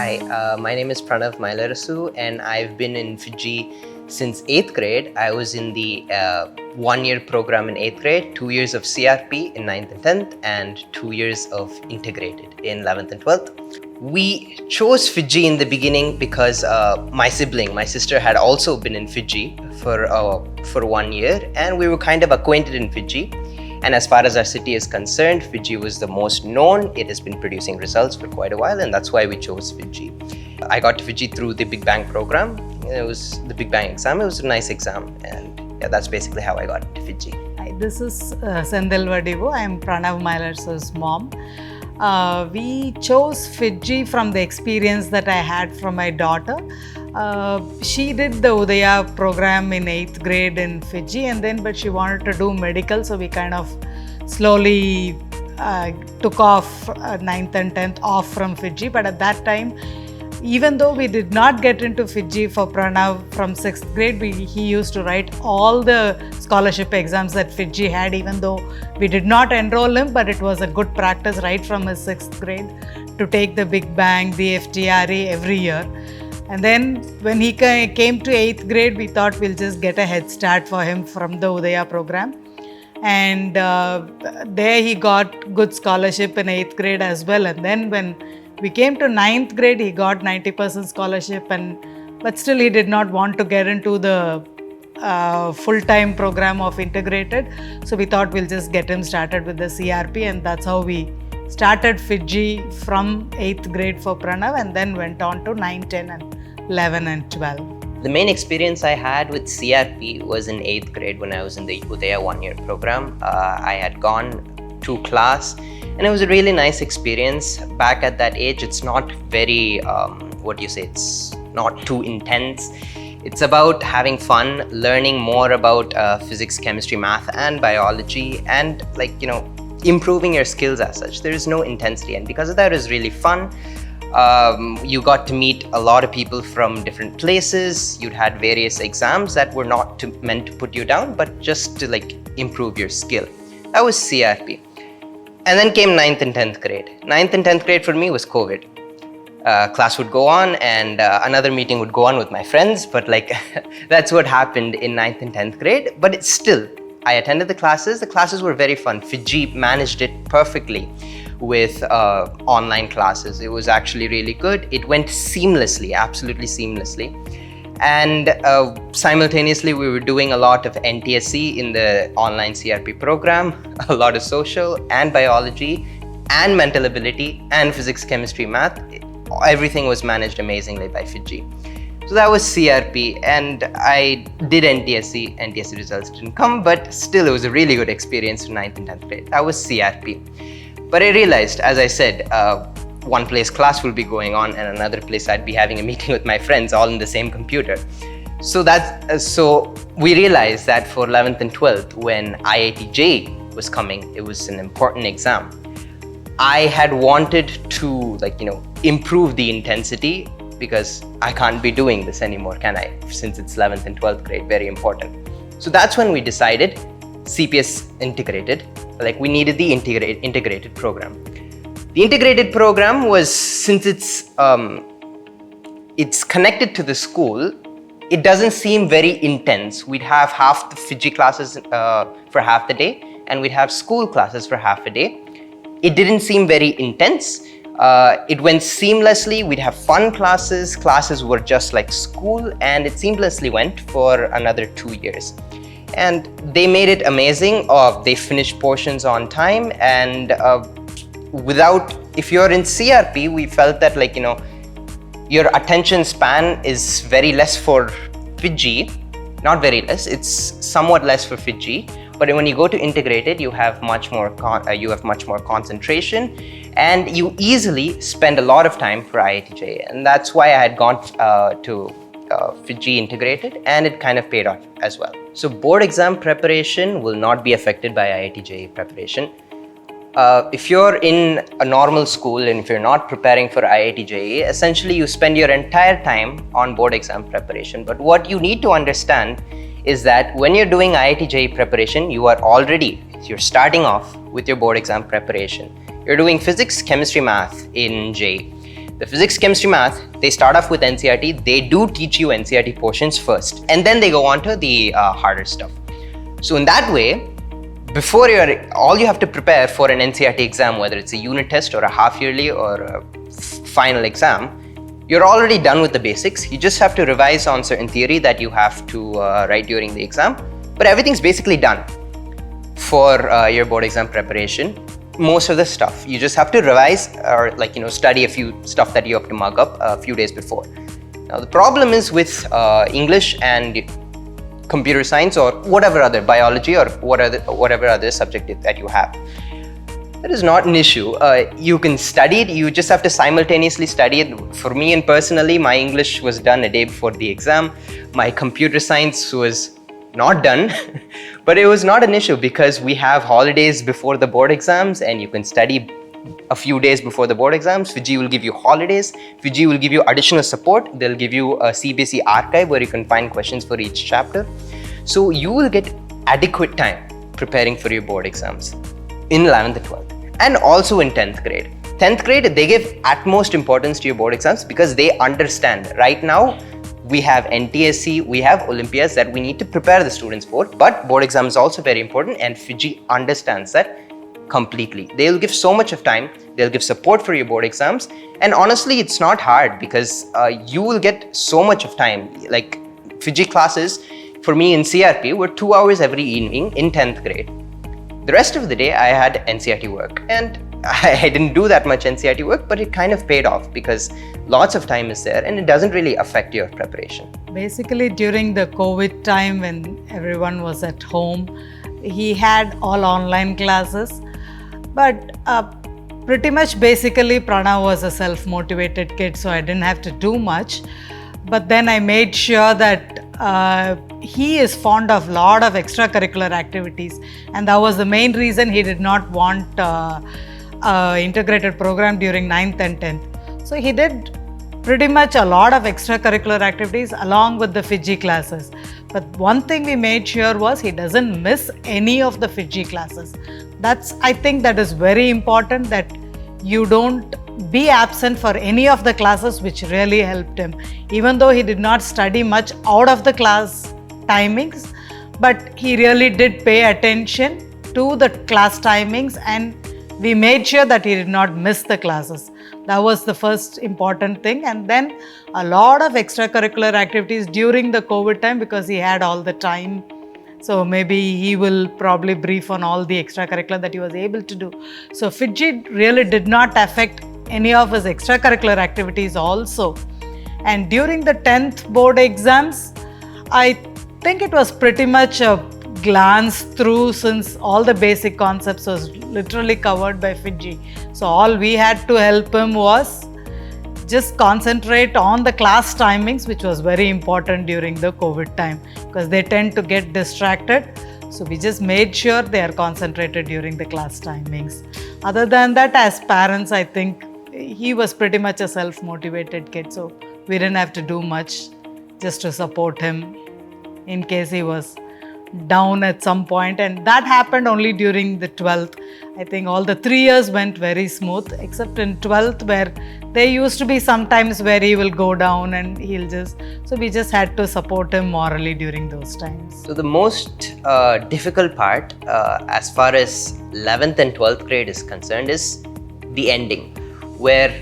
Hi, my name is PRANAV MYLARASSU and I've been in FIITJEE since 8th grade. I was in the 1-year program in 8th grade, 2 years of CRP in 9th and 10th, and 2 years of integrated in 11th and 12th. We chose FIITJEE in the beginning because my sister had also been in FIITJEE for 1 year, and we were kind of acquainted in FIITJEE. And as far as our city is concerned, FIITJEE was the most known. It has been producing results for quite a while, and that's why we chose FIITJEE. I got to FIITJEE through the Big Bang program. It was the Big Bang exam. It was a nice exam, and yeah, that's basically how I got to FIITJEE. Hi, this is Sendil Vadivu. I am PRANAV MYLARASSU's mom. We chose FIITJEE from the experience that I had from my daughter. She did the Udaya program in 8th grade in FIITJEE, but she wanted to do medical, so we kind of slowly took off 9th and 10th off from FIITJEE. But at that time, even though we did not get into FIITJEE for Pranav from 6th grade, he used to write all the scholarship exams that FIITJEE had, even though we did not enroll him, but it was a good practice right from his 6th grade to take the Big Bang, the FTRE every year. And then when he came to 8th grade, we thought we'll just get a head start for him from the Udaya program. And there he got good scholarship in 8th grade as well. And then when we came to 9th grade, he got 90% scholarship, but still he did not want to get into the full-time program of integrated. So we thought we'll just get him started with the CRP, and that's how we started FIITJEE from 8th grade for Pranav, and then went on to 9, 10 and 11 and 12. The main experience I had with CRP was in 8th grade when I was in the Udaya 1-year program. I had gone to class, and it was a really nice experience. Back at that age, it's not very, it's not too intense. It's about having fun, learning more about physics, chemistry, math, and biology, and improving your skills as such. There is no intensity, and because of that, it was really fun. You got to meet a lot of people from different places. You'd had various exams that were not meant to put you down, but just to improve your skill. That was CRP. And then came 9th and 10th grade. 9th and 10th grade for me was COVID. Class would go on, and another meeting would go on with my friends, but that's what happened in 9th and 10th grade. But it's still, I attended the classes. The classes were very fun. FIITJEE managed it perfectly with online classes. It was actually really good. It went seamlessly, absolutely seamlessly. And simultaneously, we were doing a lot of NTSC in the online CRP program, a lot of social and biology and mental ability and physics, chemistry, math. Everything was managed amazingly by FIITJEE. So that was CRP, and I did NTSC. NTSC results didn't come, but still it was a really good experience in 9th and 10th grade. That was CRP. But I realized, as I said, one place class will be going on, and another place I'd be having a meeting with my friends all in the same computer. So we realized that for 11th and 12th, when IIT JEE was coming, it was an important exam. I had wanted to improve the intensity, because I can't be doing this anymore, can I? Since it's 11th and 12th grade, very important. So that's when we decided CPS integrated, we needed the integrated program. The integrated program was, since it's connected to the school, it doesn't seem very intense. We'd have half the FIITJEE classes for half the day, and we'd have school classes for half a day. It didn't seem very intense. It went seamlessly. We'd have fun classes. Classes were just like school, and it seamlessly went for another 2 years. And they made it amazing. They finished portions on time, and if you're in CRP, we felt that your attention span is very less for FIITJEE. Not very less, it's somewhat less for FIITJEE. But when you go to integrated, you have much more concentration, and you easily spend a lot of time for IIT JEE. And that's why I had gone to FIITJEE integrated, and it kind of paid off as well. So board exam preparation will not be affected by IIT JEE preparation. If you're in a normal school and if you're not preparing for IIT JEE, essentially you spend your entire time on board exam preparation. But what you need to understand is that when you're doing IIT JEE preparation, you're starting off with your board exam preparation. You're doing physics, chemistry, math in JEE. The physics, chemistry, math, they start off with NCERT. They do teach you NCERT portions first, and then they go on to the harder stuff. So in that way, before all you have to prepare for an NCERT exam, whether it's a unit test or a half-yearly or a final exam, you're already done with the basics. You just have to revise on certain theory that you have to write during the exam, but everything's basically done for your board exam preparation. Most of the stuff you just have to revise or study a few stuff that you have to mug up a few days before. Now the problem is with English and computer science or whatever other biology or whatever other subject that you have. That is not an issue. You can study it, you just have to simultaneously study it. For me and personally, my English was done a day before the exam. My computer science was not done, but it was not an issue because we have holidays before the board exams and you can study a few days before the board exams. FIITJEE will give you holidays. FIITJEE will give you additional support. They'll give you a CBSE archive where you can find questions for each chapter. So you will get adequate time preparing for your board exams in 11th and 12th and also in 10th grade. 10th grade, they give utmost importance to your board exams because they understand right now we have NTSC, we have Olympiads that we need to prepare the students for, but board exam is also very important and FIITJEE understands that completely. They'll give so much of time, they'll give support for your board exams, and honestly it's not hard because you will get so much of time. Like FIITJEE classes for me in CRP were 2 hours every evening in 10th grade. The rest of the day I had NCERT work, and I didn't do that much NCERT work, but it kind of paid off because lots of time is there and it doesn't really affect your preparation. Basically, during the COVID time when everyone was at home, he had all online classes, but pretty much basically Pranav was a self-motivated kid, so I didn't have to do much. But then I made sure that he is fond of a lot of extracurricular activities, and that was the main reason he did not want integrated program during 9th and 10th. So he did pretty much a lot of extracurricular activities along with the FIITJEE classes. But one thing we made sure was he doesn't miss any of the FIITJEE classes. I think that is very important, that you don't be absent for any of the classes, which really helped him. Even though he did not study much out of the class timings, but he really did pay attention to the class timings and we made sure that he did not miss the classes. That was the first important thing. And then a lot of extracurricular activities during the COVID time because he had all the time. So maybe he will probably brief on all the extracurricular that he was able to do. So FIITJEE really did not affect any of his extracurricular activities also. And during the 10th board exams, I think it was pretty much a glance through since all the basic concepts was literally covered by FIITJEE. So all we had to help him was just concentrate on the class timings, which was very important during the COVID time because they tend to get distracted. So we just made sure they are concentrated during the class timings. Other than that, as parents, I think he was pretty much a self-motivated kid. So we didn't have to do much just to support him in case he was down at some point, and that happened only during the 12th. I think all the 3 years went very smooth except in 12th where there used to be some times where he will go down and so we just had to support him morally during those times. So the most difficult part as far as 11th and 12th grade is concerned is the ending, where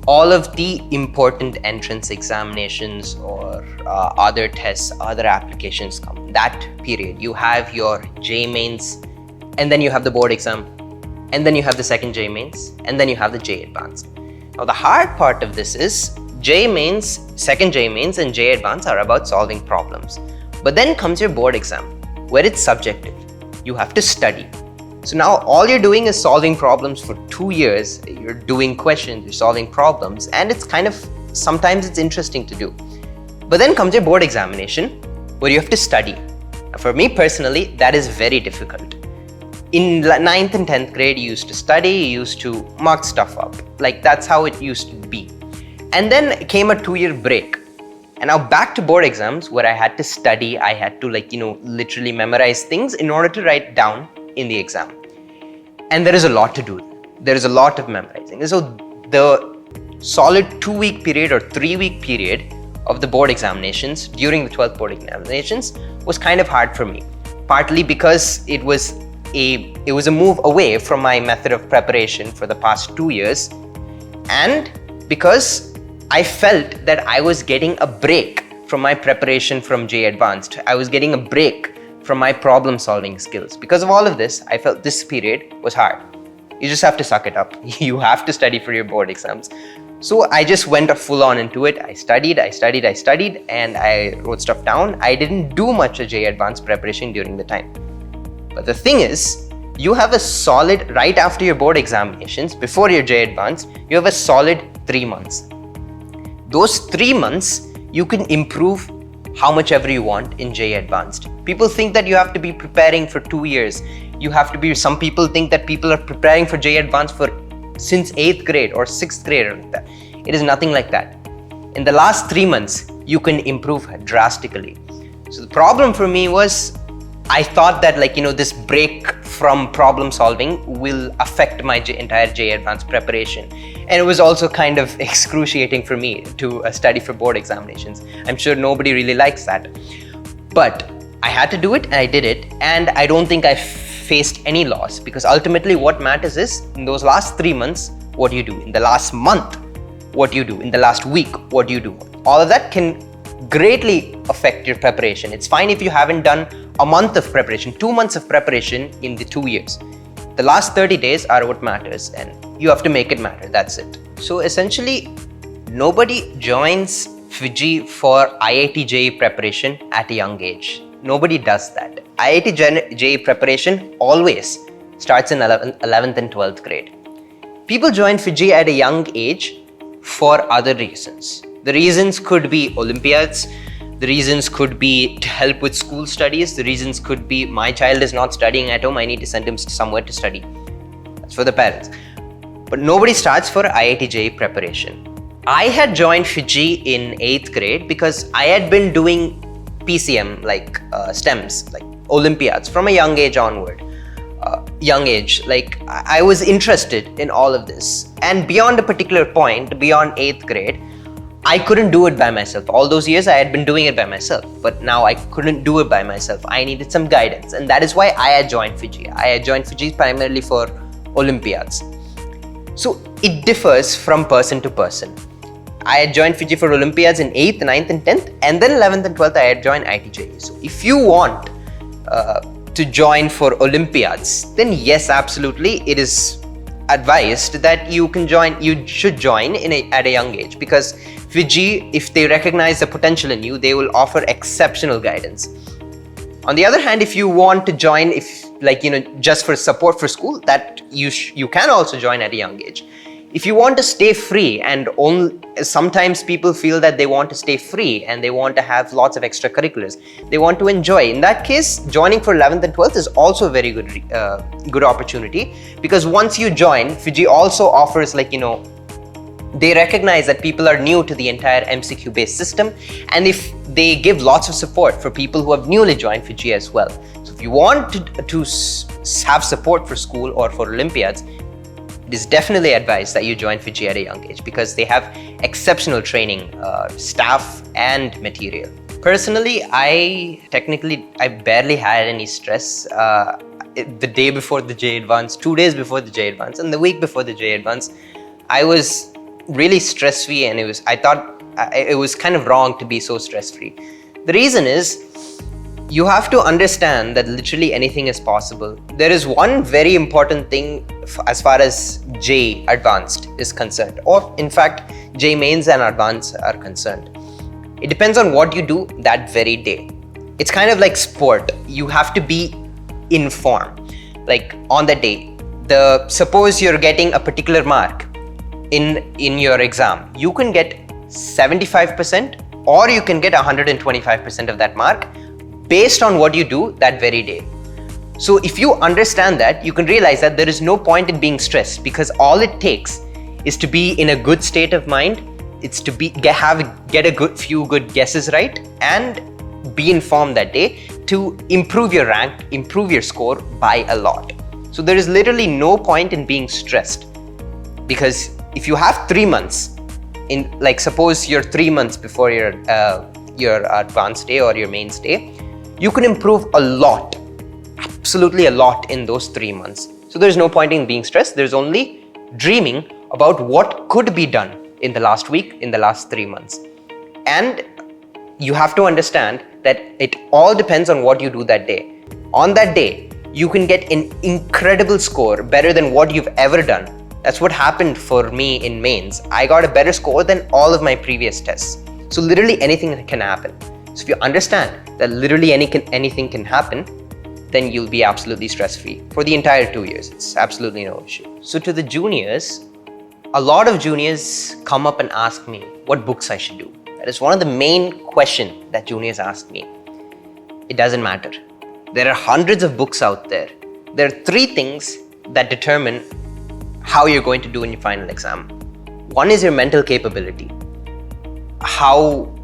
all of the important entrance examinations or other tests, other applications come. That period, you have your JEE mains, and then you have the board exam, and then you have the second JEE mains, and then you have the JEE advanced. Now the hard part of this is JEE mains, second JEE mains and JEE advanced are about solving problems. But then comes your board exam, where it's subjective. You have to study. So now all you're doing is solving problems for 2 years. You're doing questions, you're solving problems, and it's kind of, sometimes it's interesting to do. But then comes your board examination, where you have to study. Now for me personally, that is very difficult. In 9th and 10th grade, you used to study, you used to mark stuff up. Like that's how it used to be. And then came a 2-year break. And now back to board exams where I had to study, I had to literally memorize things in order to write down in the exam. And there is a lot to do. There is a lot of memorizing. So the solid 2-week period or 3-week period of the board examinations during the 12th board examinations was kind of hard for me. Partly because it was a move away from my method of preparation for the past 2 years, and because I felt that I was getting a break from my preparation from JEE Advanced. I was getting a break from my problem solving skills. Because of all of this, I felt this period was hard. You just have to suck it up. You have to study for your board exams. So I just went full on into it. I studied, and I wrote stuff down. I didn't do much of JEE Advanced preparation during the time. But the thing is, you have a solid, right after your board examinations, before your JEE Advanced, you have a solid 3 months. Those 3 months, you can improve how much ever you want in JEE Advanced. People think that you have to be preparing for 2 years. Some people think that people are preparing for JEE Advanced since 8th grade or 6th grade or like that. It is nothing like that. In the last 3 months, you can improve drastically. So the problem for me was, I thought that this break from problem solving will affect my entire JEE Advanced preparation. And it was also kind of excruciating for me to study for board examinations. I'm sure nobody really likes that. But I had to do it and I did it. And I don't think I faced any loss, because ultimately what matters is, in those last 3 months, what you do. In the last month, what you do. In the last week, what you do. All of that can greatly affect your preparation. It's fine if you haven't done a month of preparation, 2 months of preparation in the 2 years. The last 30 days are what matters, and you have to make it matter. That's it. So essentially, nobody joins FIITJEE for IIT JEE preparation at a young age. Nobody does that. IIT JEE preparation always starts in 11th and 12th grade. People join FIITJEE at a young age for other reasons. The reasons could be Olympiads. The reasons could be to help with school studies. The reasons could be, my child is not studying at home, I need to send him somewhere to study. That's for the parents. But nobody starts for IIT JEE preparation. I had joined FIITJEE in 8th grade because I had been doing PCM, like STEMs, like Olympiads, from a young age onward. I was interested in all of this. And beyond a particular point, beyond 8th grade, I couldn't do it by myself. All those years I had been doing it by myself, but now I couldn't do it by myself. I needed some guidance, and that is why I had joined FIITJEE. I had joined FIITJEE primarily for Olympiads. So it differs from person to person. I had joined FIITJEE for Olympiads in 8th, 9th and 10th, and then 11th and 12th I had joined IIT JEE. So if you want to join for Olympiads, then yes, absolutely, it is advised that you should join at a young age, because FIITJEE, if they recognize the potential in you, they will offer exceptional guidance. On the other hand, if you want to join, just for support for school, that you can also join at a young age. If you want to stay free, and sometimes people feel that they want to stay free and they want to have lots of extracurriculars, they want to enjoy. In that case, joining for 11th and 12th is also a very good opportunity, because once you join, FIITJEE also offers they recognize that people are new to the entire MCQ based system, and if they give lots of support for people who have newly joined FIITJEE as well. So if you want to have support for school or for Olympiads, it is definitely advised that you join FIITJEE at a young age, because they have exceptional training, staff and material. Personally, I barely had any stress. The day before the JEE Advanced, 2 days before the JEE Advanced, and the week before the JEE Advanced, I was really stress-free, and I thought it was kind of wrong to be so stress-free. The reason is, you have to understand that literally anything is possible. There is one very important thing as far as JEE Advanced is concerned, or in fact, JEE Mains and Advanced are concerned. It depends on what you do that very day. It's kind of like sport. You have to be in form. Like on the day, suppose you're getting a particular mark in your exam, you can get 75% or you can get 125% of that mark based on what you do that very day. So if you understand that, you can realize that there is no point in being stressed, because all it takes is to be in a good state of mind. It's to get a few good guesses right and be informed that day to improve your rank, improve your score by a lot. So there is literally no point in being stressed, because if you have 3 months in, like, suppose you're 3 months before your advanced day or your mains day, you can improve a lot, absolutely a lot in those 3 months. So there's no point in being stressed. There's only dreaming about what could be done in the last week, in the last 3 months. And you have to understand that it all depends on what you do that day. On that day, you can get an incredible score, better than what you've ever done. That's what happened for me in mains. I got a better score than all of my previous tests. So literally anything can happen. So if you understand that literally anything can happen, then you'll be absolutely stress-free for the entire 2 years. It's absolutely no issue. So to the juniors, a lot of juniors come up and ask me what books I should do. That is one of the main questions that juniors ask me. It doesn't matter. There are hundreds of books out there. There are 3 things that determine how you're going to do in your final exam. One is your mental capability, how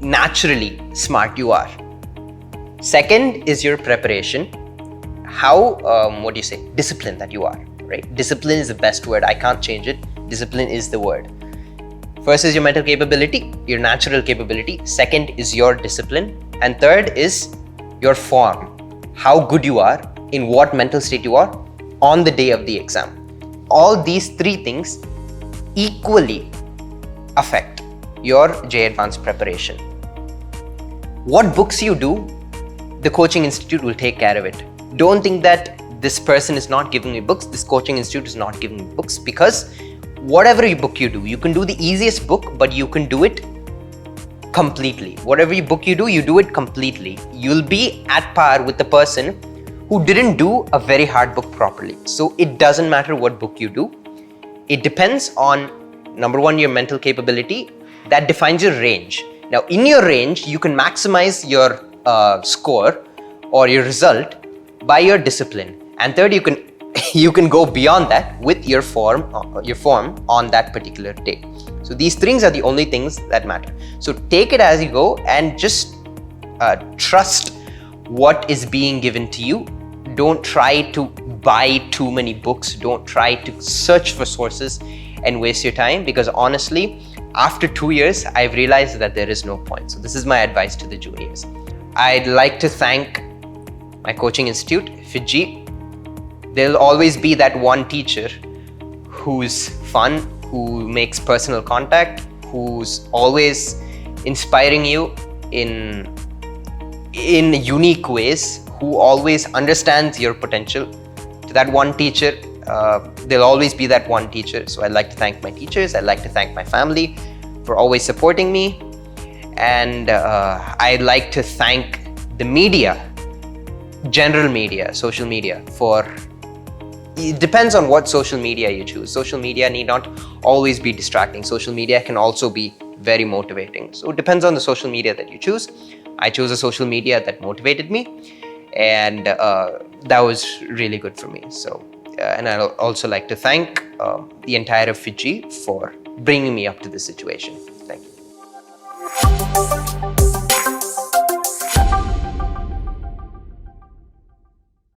naturally smart you are. Second is your preparation, how, discipline that you are, right? Discipline is the best word. I can't change it. Discipline is the word. First is your mental capability, your natural capability. Second is your discipline. And third is your form, how good you are, in what mental state you are on the day of the exam. All these 3 things equally affect your JEE Advanced preparation. What books you do, the coaching institute will take care of it. Don't think that this person is not giving me books, this coaching institute is not giving me books, because whatever book you do, you can do the easiest book, but you can do it completely. Whatever book you do it completely. You'll be at par with the person who didn't do a very hard book properly. So it doesn't matter what book you do. It depends on, number one, your mental capability. That defines your range. Now, in your range, you can maximize your score or your result by your discipline. And third, you can go beyond that with your form on that particular day. So these things are the only things that matter. So take it as you go and just trust what is being given to you. Don't try to buy too many books. Don't try to search for sources and waste your time, because honestly, after 2 years, I've realized that there is no point. So this is my advice to the juniors. I'd like to thank my coaching institute, FIITJEE. There'll always be that one teacher who's fun, who makes personal contact, who's always inspiring you in unique ways, who always understands your potential. To that one teacher, there'll always be that one teacher. So I'd like to thank my teachers. I'd like to thank my family for always supporting me. And I'd like to thank the media, general media, social media, for, it depends on what social media you choose. Social media need not always be distracting. Social media can also be very motivating. So it depends on the social media that you choose. I chose a social media that motivated me, and that was really good for me. So, and I'd also like to thank the entire FIITJEE for bringing me up to this situation. Thank you.